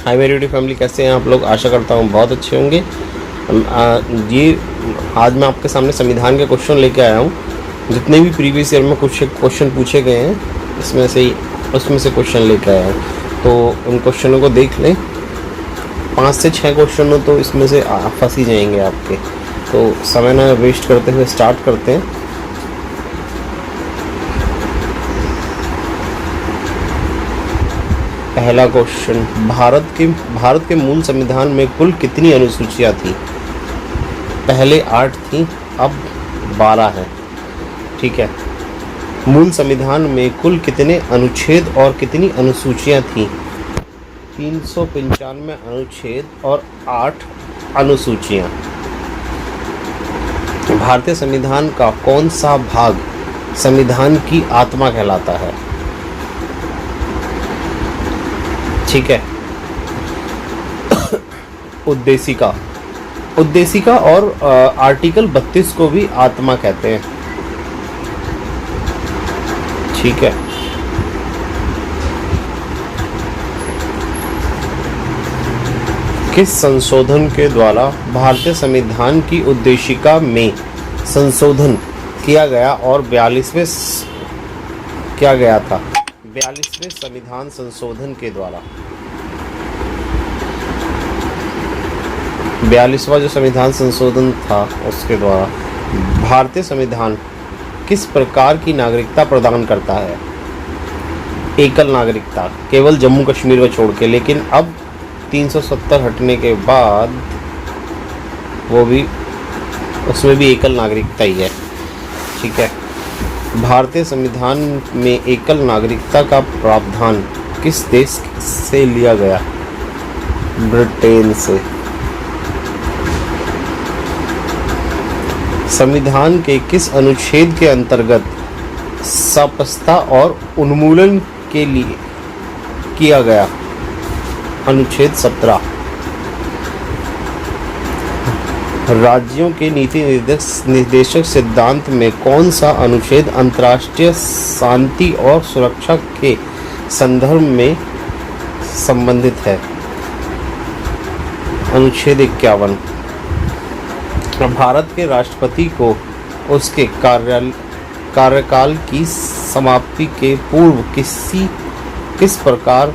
हाय मेरी YouTube family, कैसे हैं आप लोग। आशा करता हूँ बहुत अच्छे होंगे। ये आज मैं आपके सामने संविधान के क्वेश्चन लेके आया हूँ। जितने भी प्रीवियस ईयर में कुछ क्वेश्चन पूछे गए हैं उसमें से क्वेश्चन लेके आया हूँ। तो उन क्वेश्चनों को देख लें। 5 से 6 क्वेश्चन तो इसमें से फंस ही जाएंगे आपके। तो समय ना वेस्ट करते हुए स्टार्ट करते हैं। पहला क्वेश्चन, भारत के मूल संविधान में कुल कितनी अनुसूचियाँ थी। पहले 8 थी, अब 12 है। ठीक है। मूल संविधान में कुल कितने अनुच्छेद और कितनी अनुसूचियाँ थी। 395 अनुच्छेद और 8 अनुसूचियाँ। भारतीय संविधान का कौन सा भाग संविधान की आत्मा कहलाता है। ठीक है। उद्देशिका और आर्टिकल 32 को भी आत्मा कहते हैं। ठीक है। किस संशोधन के द्वारा भारतीय संविधान की उद्देशिका में संशोधन किया गया और 42वें किया गया था। 42वें संविधान संशोधन के द्वारा। 42वां जो संविधान संशोधन था उसके द्वारा। भारतीय संविधान किस प्रकार की नागरिकता प्रदान करता है। एकल नागरिकता, केवल जम्मू कश्मीर को छोड़ के। लेकिन अब 370 हटने के बाद उसमें भी एकल नागरिकता ही है। ठीक है। भारतीय संविधान में एकल नागरिकता का प्रावधान किस देश से लिया गया। ब्रिटेन से। संविधान के किस अनुच्छेद के अंतर्गत सपस्ता और उन्मूलन के लिए किया गया। अनुच्छेद 17। राज्यों के नीति निर्देशक सिद्धांत में कौन सा अनुच्छेद अंतर्राष्ट्रीय शांति और सुरक्षा के संदर्भ में संबंधित है। अनुच्छेद 51। भारत के राष्ट्रपति को उसके कार्यकाल की समाप्ति के पूर्व किस प्रकार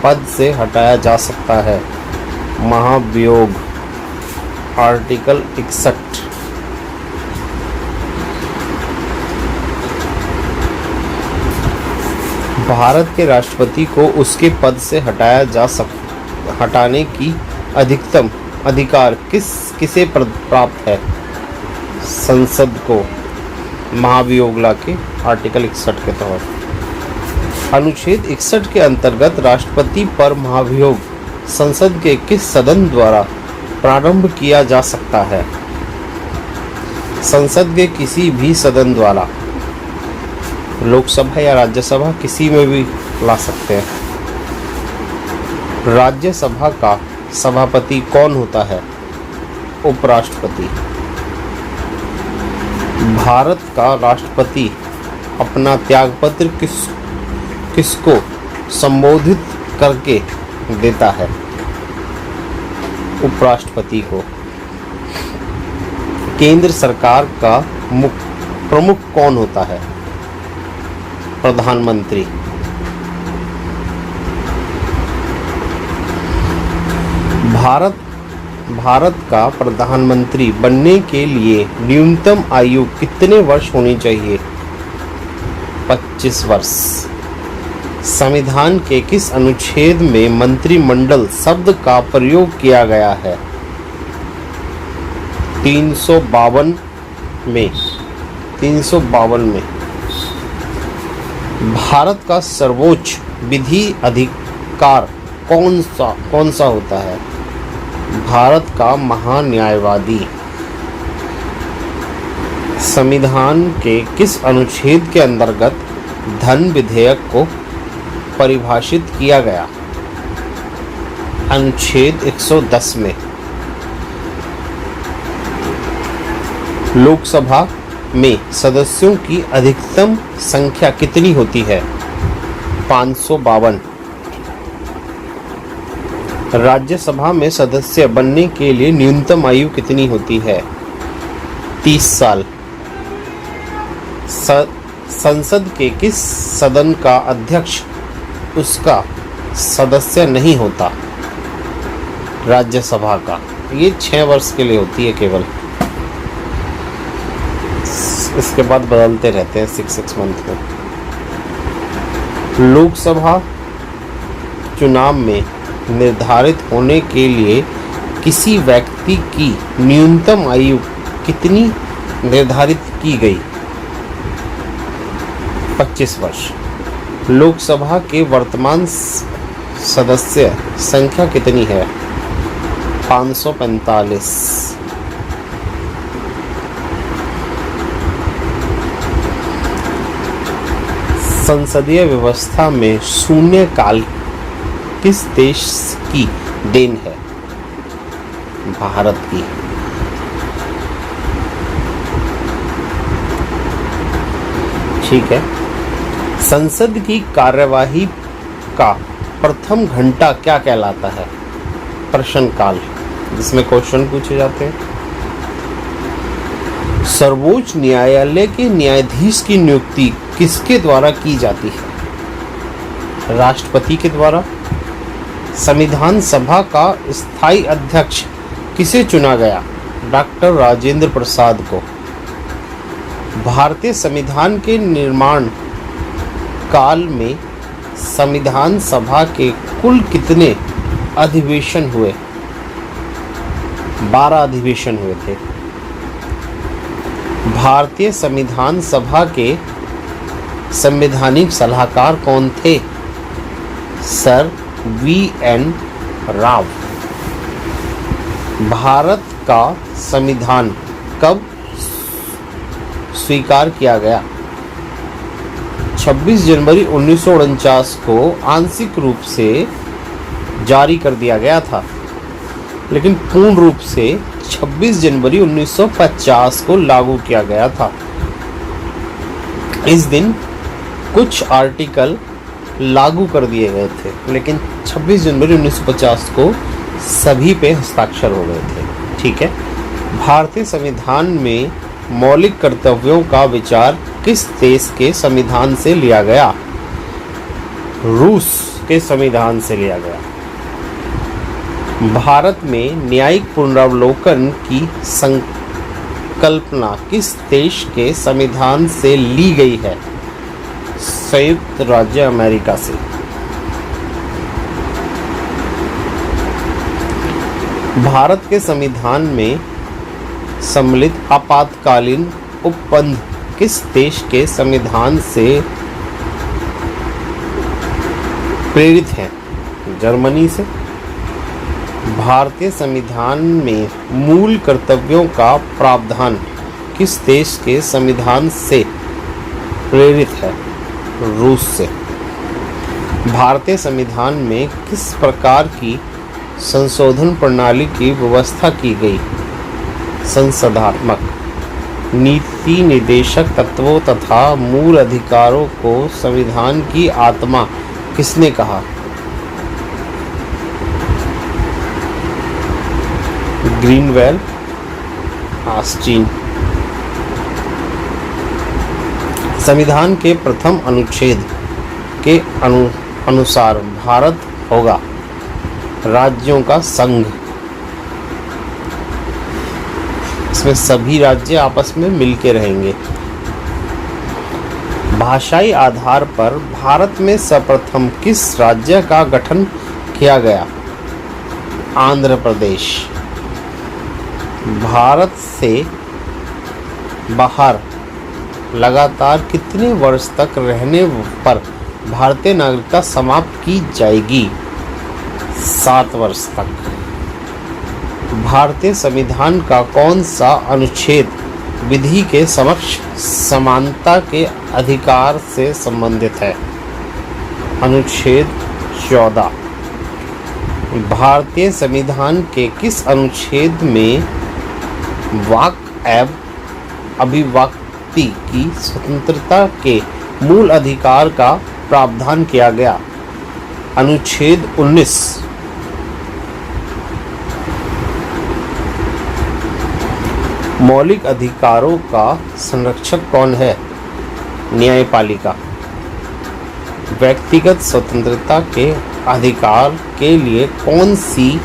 पद से हटाया जा सकता है। महाभियोग। आर्टिकल 61। भारत के राष्ट्रपति को उसके पद से हटाने की अधिकतम अधिकार किसे प्राप्त है। संसद को। महाभियोग ला के आर्टिकल 61 के तहत। अनुच्छेद 61 के अंतर्गत राष्ट्रपति पर महाभियोग संसद के किस सदन द्वारा प्रारंभ किया जा सकता है। संसद के किसी भी सदन द्वारा। लोकसभा या राज्यसभा, किसी में भी ला सकते हैं। राज्यसभा का सभापति कौन होता है। उपराष्ट्रपति। भारत का राष्ट्रपति अपना त्यागपत्र किसको संबोधित करके देता है। उपराष्ट्रपति को। केंद्र सरकार का प्रमुख कौन होता है। प्रधानमंत्री। भारत का प्रधानमंत्री बनने के लिए न्यूनतम आयु कितने वर्ष होनी चाहिए। 25 वर्ष। संविधान के किस अनुच्छेद में मंत्रिमंडल शब्द का प्रयोग किया गया है। 352 में। 352 में। भारत का सर्वोच्च विधि अधिकार कौन सा होता है। भारत का महान्यायवादी। संविधान के किस अनुच्छेद के अंतर्गत धन विधेयक को परिभाषित किया गया। अनुच्छेद 110 में। लोकसभा में सदस्यों की अधिकतम संख्या कितनी होती है। 552। राज्यसभा में सदस्य बनने के लिए न्यूनतम आयु कितनी होती है? 30 साल। संसद के किस सदन का अध्यक्ष उसका सदस्य नहीं होता? राज्यसभा का। ये 6 वर्ष के लिए होती है केवल, इसके बाद बदलते रहते हैं 6 मंथ में। लोकसभा चुनाव में निर्धारित होने के लिए किसी व्यक्ति की न्यूनतम आयु कितनी निर्धारित की गई? 25 वर्ष। लोकसभा के वर्तमान सदस्य संख्या कितनी है? 545। संसदीय व्यवस्था में शून्यकाल किस देश की देन है? भारत की। ठीक है। संसद की कार्यवाही का प्रथम घंटा क्या कहलाता है? प्रश्नकाल, जिसमें क्वेश्चन पूछे जाते हैं। सर्वोच्च न्यायालय के न्यायाधीश की नियुक्ति किसके द्वारा की जाती है? राष्ट्रपति के द्वारा। संविधान सभा का स्थायी अध्यक्ष किसे चुना गया? डॉक्टर राजेंद्र प्रसाद को। भारतीय संविधान के निर्माण काल में संविधान सभा के कुल कितने अधिवेशन हुए? 12 अधिवेशन हुए थे। भारतीय संविधान सभा के संवैधानिक सलाहकार कौन थे? Sir VN Rao. भारत का संविधान कब स्वीकार किया गया? 26 जनवरी 1949 को आंशिक रूप से जारी कर दिया गया था, लेकिन पूर्ण रूप से 26 जनवरी 1950 को लागू किया गया था। इस दिन कुछ आर्टिकल लागू कर दिए गए थे, लेकिन 26 जनवरी 1950 को सभी पे हस्ताक्षर हो गए थे। ठीक है। भारतीय संविधान में मौलिक कर्तव्यों का विचार किस देश के संविधान से लिया गया? रूस के संविधान से लिया गया। भारत में न्यायिक पुनरावलोकन की संकल्पना किस देश के संविधान से ली गई है? संयुक्त राज्य अमेरिका से। भारत के संविधान में सम्मिलित आपातकालीन उपबंध किस देश के संविधान से प्रेरित हैं? जर्मनी से। भारतीय संविधान में मूल कर्तव्यों का प्रावधान किस देश के संविधान से प्रेरित है? रूस से। भारतीय संविधान में किस प्रकार की संशोधन प्रणाली की व्यवस्था की गई? संसदात्मक। नीति निर्देशक तत्वों तथा मूल अधिकारों को संविधान की आत्मा किसने कहा? Greenwell, Austin. संविधान के प्रथम अनुच्छेद के अनुसार भारत होगा राज्यों का संघ। इसमें सभी राज्य आपस में मिलके रहेंगे। भाषाई आधार पर भारत में सर्वप्रथम किस राज्य का गठन किया गया? आंध्र प्रदेश। भारत से बाहर लगातार कितने वर्ष तक रहने पर भारतीय नागरिकता समाप्त की जाएगी? 7 वर्ष तक। भारतीय संविधान का कौन सा अनुच्छेद विधि के समक्ष समानता के अधिकार से संबंधित है? अनुच्छेद 14। भारतीय संविधान के किस अनुच्छेद में वाक एवं अभिव्यक्ति की स्वतंत्रता के मूल अधिकार का प्रावधान किया गया? अनुच्छेद 19। मौलिक अधिकारों का संरक्षक कौन है? न्यायपालिका। व्यक्तिगत स्वतंत्रता के अधिकार के लिए कौन सी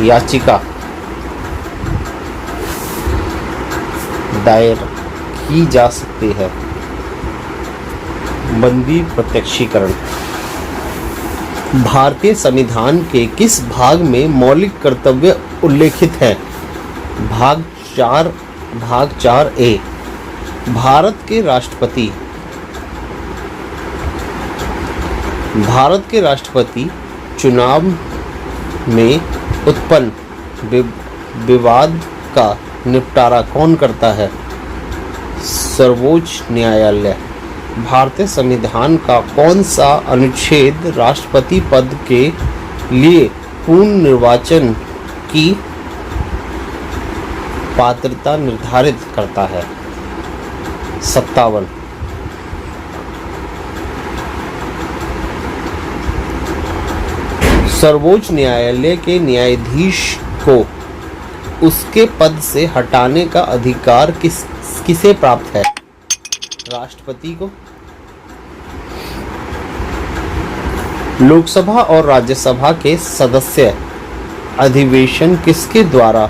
याचिका दायर की जा सकती है? बंदी प्रत्यक्षीकरण। भारतीय संविधान के किस भाग में मौलिक कर्तव्य उल्लेखित है? भाग 4A। भारत के राष्ट्रपति चुनाव में उत्पन्न विवाद का निपटारा कौन करता है? सर्वोच्च न्यायालय। भारतीय संविधान का कौन सा अनुच्छेद राष्ट्रपति पद के लिए पूर्ण निर्वाचन की पात्रता निर्धारित करता है? 57। सर्वोच्च न्यायालय के न्यायाधीश को उसके पद से हटाने का अधिकार किसे प्राप्त है? राष्ट्रपति को। लोकसभा और राज्यसभा के सदस्य अधिवेशन किसके द्वारा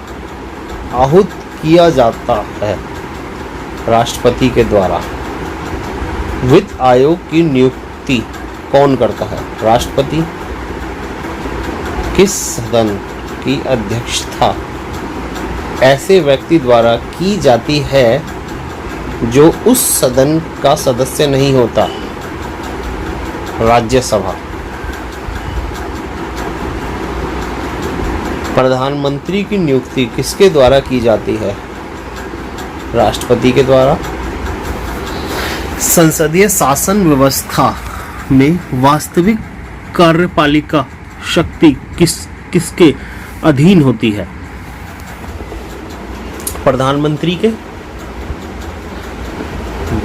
आहूत किया जाता है? राष्ट्रपति के द्वारा। वित्त आयोग की नियुक्ति कौन करता है? राष्ट्रपति। किस सदन की अध्यक्षता ऐसे व्यक्ति द्वारा की जाती है जो उस सदन का सदस्य नहीं होता? राज्यसभा। प्रधानमंत्री की नियुक्ति किसके द्वारा की जाती है? राष्ट्रपति के द्वारा। संसदीय शासन व्यवस्था में वास्तविक कार्यपालिका शक्ति किसके अधीन होती है? प्रधानमंत्री के।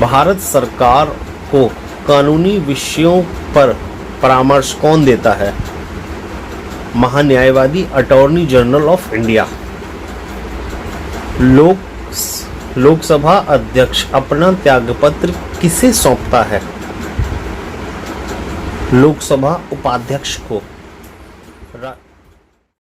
भारत सरकार को कानूनी विषयों पर परामर्श कौन देता है? महान्यायवादी, अटॉर्नी जनरल ऑफ इंडिया। लोकसभा अध्यक्ष अपना त्यागपत्र किसे सौंपता है? लोकसभा उपाध्यक्ष को।